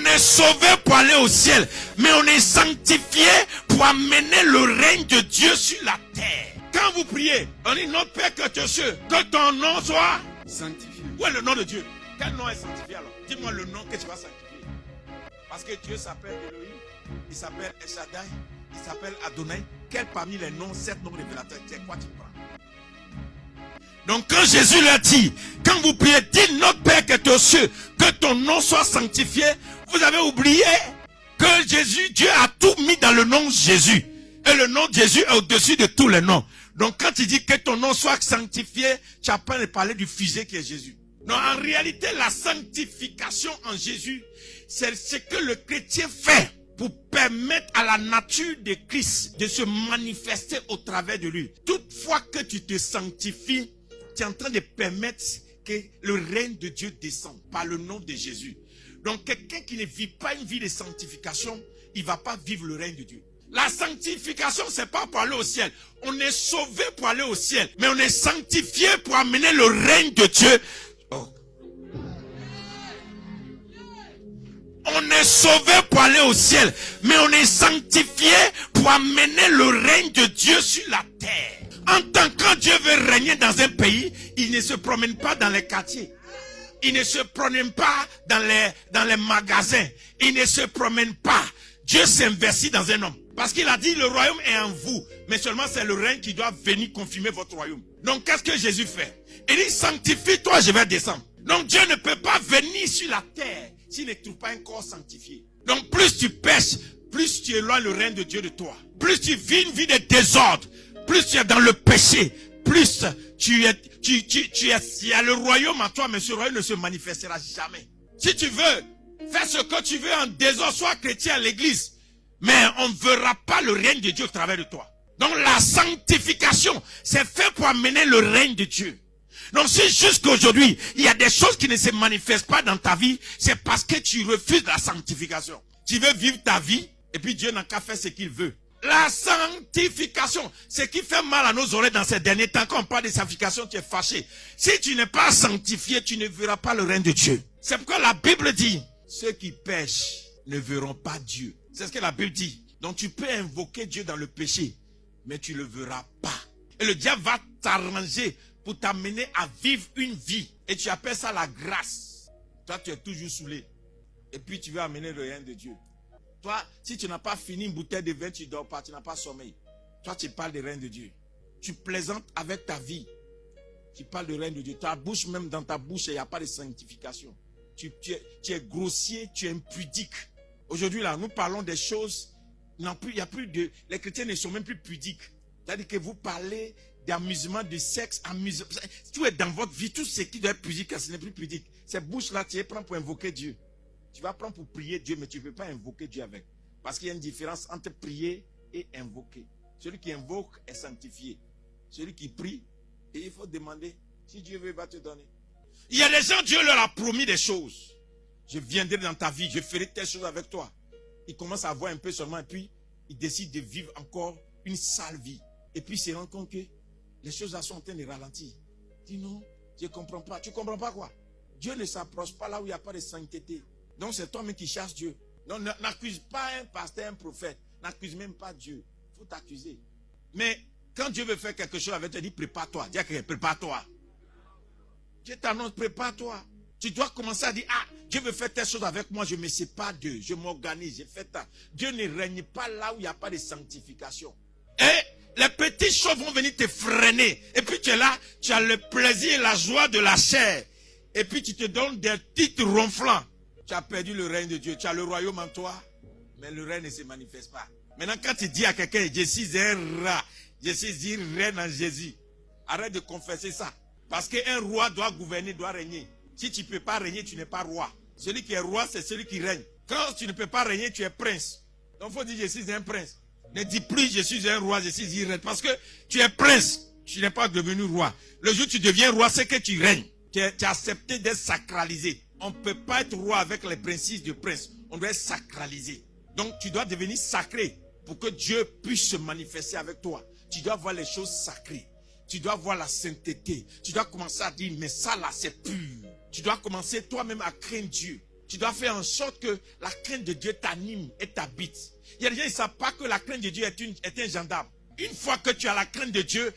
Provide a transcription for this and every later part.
On est sauvé pour aller au ciel, mais on est sanctifié pour amener le règne de Dieu sur la terre. Quand vous priez, on dit notre Père que tu es sûr, que ton nom soit sanctifié. Où est le nom de Dieu? Quel nom est sanctifié alors? Dis-moi le nom que tu vas sanctifier. Parce que Dieu s'appelle Elohim, il s'appelle El Shaddai, il s'appelle Adonai. Quel parmi les noms, 7 noms révélateurs, c'est quoi tu prends? Donc quand Jésus leur dit, quand vous priez, dites notre Père qui est aux cieux, que ton nom soit sanctifié, vous avez oublié que Jésus, Dieu a tout mis dans le nom de Jésus. Et le nom de Jésus est au-dessus de tous les noms. Donc quand il dit que ton nom soit sanctifié, tu n'as pas de parler du fusée qui est Jésus. Non, en réalité, la sanctification en Jésus, c'est ce que le chrétien fait pour permettre à la nature de Christ de se manifester au travers de lui. Toutefois que tu te sanctifies, tu es en train de permettre que le règne de Dieu descende par le nom de Jésus. Donc quelqu'un qui ne vit pas une vie de sanctification, il ne va pas vivre le règne de Dieu. La sanctification, c'est pas pour aller au ciel. On est sauvé pour aller au ciel, mais on est sanctifié pour amener le règne de Dieu. Oh. On est sauvé pour aller au ciel, mais on est sanctifié pour amener le règne de Dieu sur la terre. En tant que Dieu veut régner dans un pays, il ne se promène pas dans les quartiers. Il ne se promène pas dans les magasins. Il ne se promène pas. Dieu s'investit dans un homme. Parce qu'il a dit, le royaume est en vous. Mais seulement c'est le règne qui doit venir confirmer votre royaume. Donc qu'est-ce que Jésus fait? Il dit, sanctifie-toi, je vais descendre. Donc Dieu ne peut pas venir sur la terre s'il ne trouve pas un corps sanctifié. Donc plus tu pèches, plus tu éloignes le règne de Dieu de toi. Plus tu vis une vie de désordre, plus tu es dans le péché, plus il y a le royaume en toi, mais ce royaume ne se manifestera jamais. Si tu veux faire ce que tu veux en désordre, sois chrétien à l'église, mais on ne verra pas le règne de Dieu au travers de toi. Donc la sanctification, c'est fait pour amener le règne de Dieu. Donc si jusqu'aujourd'hui, il y a des choses qui ne se manifestent pas dans ta vie, c'est parce que tu refuses la sanctification. Tu veux vivre ta vie, et puis Dieu n'a qu'à faire ce qu'il veut. La sanctification, ce qui fait mal à nos oreilles dans ces derniers temps, quand on parle de sanctification, tu es fâché. Si tu n'es pas sanctifié, tu ne verras pas le règne de Dieu. C'est pourquoi la Bible dit, ceux qui pêchent ne verront pas Dieu. C'est ce que la Bible dit. Donc tu peux invoquer Dieu dans le péché, mais tu ne le verras pas. Et le diable va t'arranger pour t'amener à vivre une vie. Et tu appelles ça la grâce. Toi, tu es toujours saoulé. Et puis tu veux amener le règne de Dieu. Toi, si tu n'as pas fini une bouteille de vin, tu ne dors pas, tu n'as pas sommeil. Toi, tu parles du règne de Dieu. Tu plaisantes avec ta vie. Tu parles du règne de Dieu. Ta bouche, même dans ta bouche, il n'y a pas de sanctification. Tu es grossier, tu es impudique. Aujourd'hui, là, nous parlons des choses. Il y a plus de. Les chrétiens ne sont même plus pudiques. C'est-à-dire que vous parlez d'amusement, de sexe, amusement. Tout est dans votre vie. Tout ce qui doit être pudique, ce n'est plus pudique. Cette bouche-là, tu les prends pour invoquer Dieu. Tu vas prendre pour prier Dieu, mais tu ne peux pas invoquer Dieu avec. Parce qu'il y a une différence entre prier et invoquer. Celui qui invoque est sanctifié. Celui qui prie, et il faut demander. Si Dieu veut, il va te donner. Il y a des gens, Dieu leur a promis des choses. Je viendrai dans ta vie, je ferai telle chose avec toi. Il commence à voir un peu seulement, et puis il décide de vivre encore une sale vie. Et puis il se rend compte que les choses sont en train de ralentir. Il dit non, je ne comprends pas. Tu ne comprends pas quoi? Dieu ne s'approche pas là où il n'y a pas de sainteté. Donc c'est toi-même qui cherches Dieu. Donc n'accuse pas un pasteur, un prophète. N'accuse même pas Dieu. Il faut t'accuser. Mais quand Dieu veut faire quelque chose avec toi, il dit prépare-toi. Dis à quelqu'un, prépare-toi. Dieu t'annonce, prépare-toi. Tu dois commencer à dire, ah, Dieu veut faire telle chose avec moi, je me sépare d'eux, je m'organise, je fais ça. Dieu ne règne pas là où il n'y a pas de sanctification. Et les petites choses vont venir te freiner. Et puis tu es là, tu as le plaisir et la joie de la chair. Et puis tu te donnes des titres ronflants. Tu as perdu le règne de Dieu. Tu as le royaume en toi, mais le règne ne se manifeste pas. Maintenant, quand tu dis à quelqu'un, je suis un rat, je suis une reine en Jésus, arrête de confesser ça. Parce qu'un roi doit gouverner, doit régner. Si tu ne peux pas régner, tu n'es pas roi. Celui qui est roi, c'est celui qui règne. Quand tu ne peux pas régner, tu es prince. Donc il faut dire, je suis un prince. Ne dis plus, je suis un roi, je suis une reine. Parce que tu es prince, tu n'es pas devenu roi. Le jour où tu deviens roi, c'est que tu règnes. Tu as accepté d'être sacralisé. On ne peut pas être roi avec les principes de prince. On doit être sacralisé. Donc tu dois devenir sacré pour que Dieu puisse se manifester avec toi. Tu dois voir les choses sacrées. Tu dois voir la sainteté. Tu dois commencer à dire, mais ça là, c'est pur. Tu dois commencer toi-même à craindre Dieu. Tu dois faire en sorte que la crainte de Dieu t'anime et t'habite. Il y a des gens qui ne savent pas que la crainte de Dieu est un gendarme. Une fois que tu as la crainte de Dieu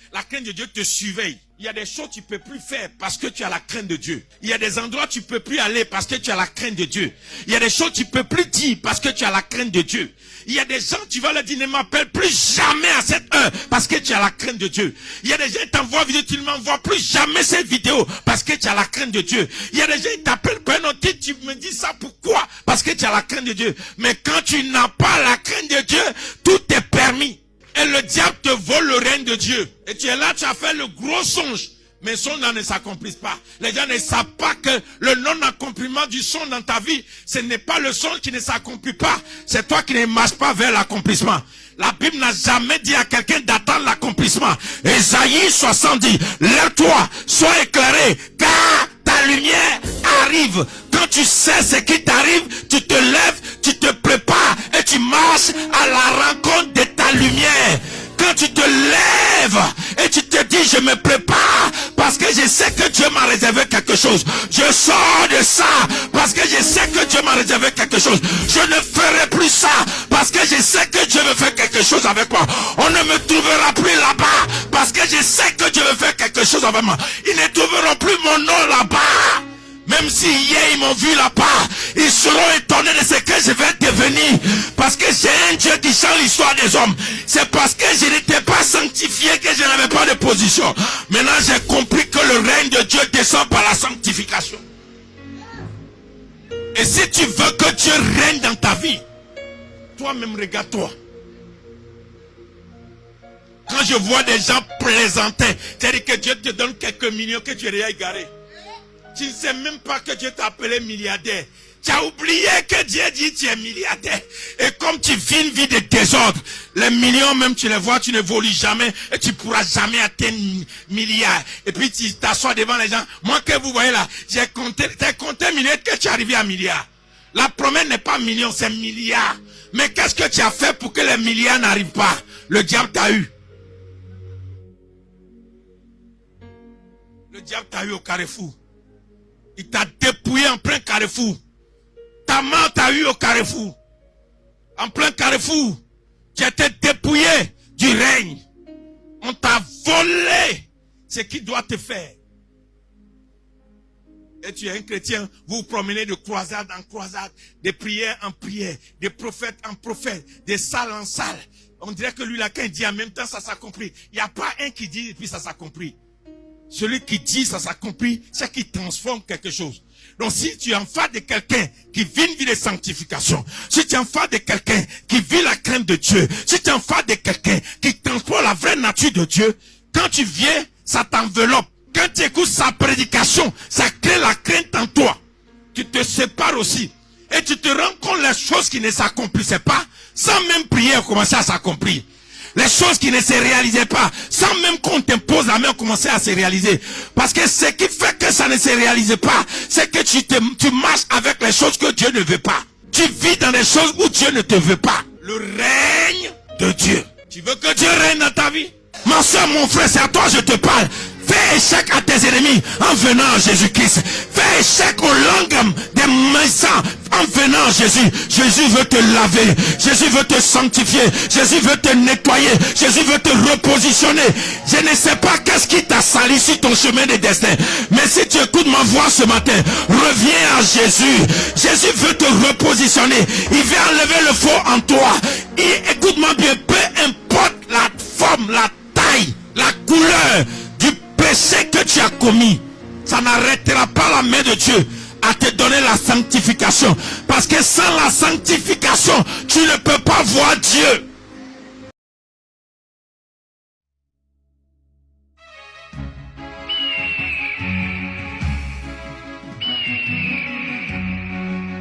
te surveille. Il y a des choses que tu ne peux plus faire parce que tu as la crainte de Dieu. Il y a des endroits où tu ne peux plus aller parce que tu as la crainte de Dieu. Il y a des choses que tu ne peux plus dire parce que tu as la crainte de Dieu. Il y a des gens, tu vas leur dire, ne m'appelle plus jamais à cette heure parce que tu as la crainte de Dieu. Il y a des gens qui t'envoient vidéo, tu ne m'envoies plus jamais cette vidéo parce que tu as la crainte de Dieu. Il y a des gens qui t'appellent pour un autre titre, tu me dis ça pourquoi? Parce que tu as la crainte de Dieu. Mais quand tu n'as pas la crainte de Dieu, tout est permis. Et le diable te vole le règne de Dieu. Et tu es là, tu as fait le gros songe. Mais son ne s'accomplisse pas. Les gens ne savent pas que le non-accomplissement du son dans ta vie, ce n'est pas le son qui ne s'accomplit pas. C'est toi qui ne marches pas vers l'accomplissement. La Bible n'a jamais dit à quelqu'un d'attendre l'accomplissement. Ésaïe 70, lève-toi, sois éclairé, car ta lumière arrive. Quand tu sais ce qui t'arrive, tu te lèves, tu te prépares et tu marches à la rencontre de ta lumière. Quand tu te lèves et tu te dis je me prépare parce que je sais que Dieu m'a réservé quelque chose. Je sors de ça parce que je sais que Dieu m'a réservé quelque chose. Je ne ferai plus ça parce que je sais que Dieu veut faire quelque chose avec moi. On ne me trouvera plus là-bas parce que je sais que Dieu veut faire quelque chose avec moi. Ils ne trouveront plus mon nom là-bas. Même si hier ils m'ont vu là-bas, ils seront étonnés de ce que je vais devenir. Parce que j'ai un Dieu qui change l'histoire des hommes. C'est parce que je n'étais pas sanctifié que je n'avais pas de position. Maintenant j'ai compris que le règne de Dieu descend par la sanctification. Et si tu veux que Dieu règne dans ta vie, toi-même regarde-toi. Quand je vois des gens plaisanter, c'est-à-dire que Dieu te donne quelques millions que tu es déjà égaré. Tu ne sais même pas que Dieu t'a appelé milliardaire. Tu as oublié que Dieu dit que tu es milliardaire. Et comme tu vis une vie de désordre, les millions même tu les vois, tu n'évolues jamais et tu ne pourras jamais atteindre milliards. Et puis tu t'assois devant les gens. Moi que vous voyez là, j'ai compté milliards que tu es arrivé à milliards. La promesse n'est pas million, c'est milliards. Mais qu'est-ce que tu as fait pour que les milliards n'arrivent pas? Le diable t'a eu. Le diable t'a eu au carrefour. Il t'a dépouillé en plein carrefour. Ta main t'a eu au carrefour. En plein carrefour. Tu as été dépouillé du règne. On t'a volé ce qu'il doit te faire. Et tu es un chrétien, vous vous promenez de croisade en croisade, de prière en prière, de prophète en prophète, de salle en salle. On dirait que lui là, quand il dit en même temps, ça s'accomplit. Il n'y a pas un qui dit et puis ça s'accomplit. Celui qui dit ça s'accomplit, c'est qui transforme quelque chose. Donc si tu es en face de quelqu'un qui vit une vie de sanctification, si tu es en face de quelqu'un qui vit la crainte de Dieu, si tu es en face de quelqu'un qui transporte la vraie nature de Dieu, quand tu viens, ça t'enveloppe. Quand tu écoutes sa prédication, ça crée la crainte en toi. Tu te sépares aussi. Et tu te rends compte les choses qui ne s'accomplissaient pas, sans même prier, commencer à s'accomplir. Les choses qui ne se réalisaient pas, sans même qu'on t'impose la main, commencer à se réaliser. Parce que ce qui fait que ça ne se réalise pas, c'est que tu marches avec les choses que Dieu ne veut pas. Tu vis dans des choses où Dieu ne te veut pas. Le règne de Dieu. Tu veux que Dieu règne dans ta vie? Ma soeur, mon frère, c'est à toi je te parle. Fais échec à tes ennemis en venant à Jésus-Christ. Fais échec aux langues des méchants en venant à Jésus. Jésus veut te laver. Jésus veut te sanctifier. Jésus veut te nettoyer. Jésus veut te repositionner. Je ne sais pas qu'est-ce qui t'a sali sur ton chemin de destin. Mais si tu écoutes ma voix ce matin, reviens à Jésus. Jésus veut te repositionner. Il veut enlever le faux en toi. Et écoute-moi bien, peu importe la forme, la taille, la couleur du péché que tu as commis, ça n'arrêtera pas la main de Dieu à te donner la sanctification. Parce que sans la sanctification, tu ne peux pas voir Dieu.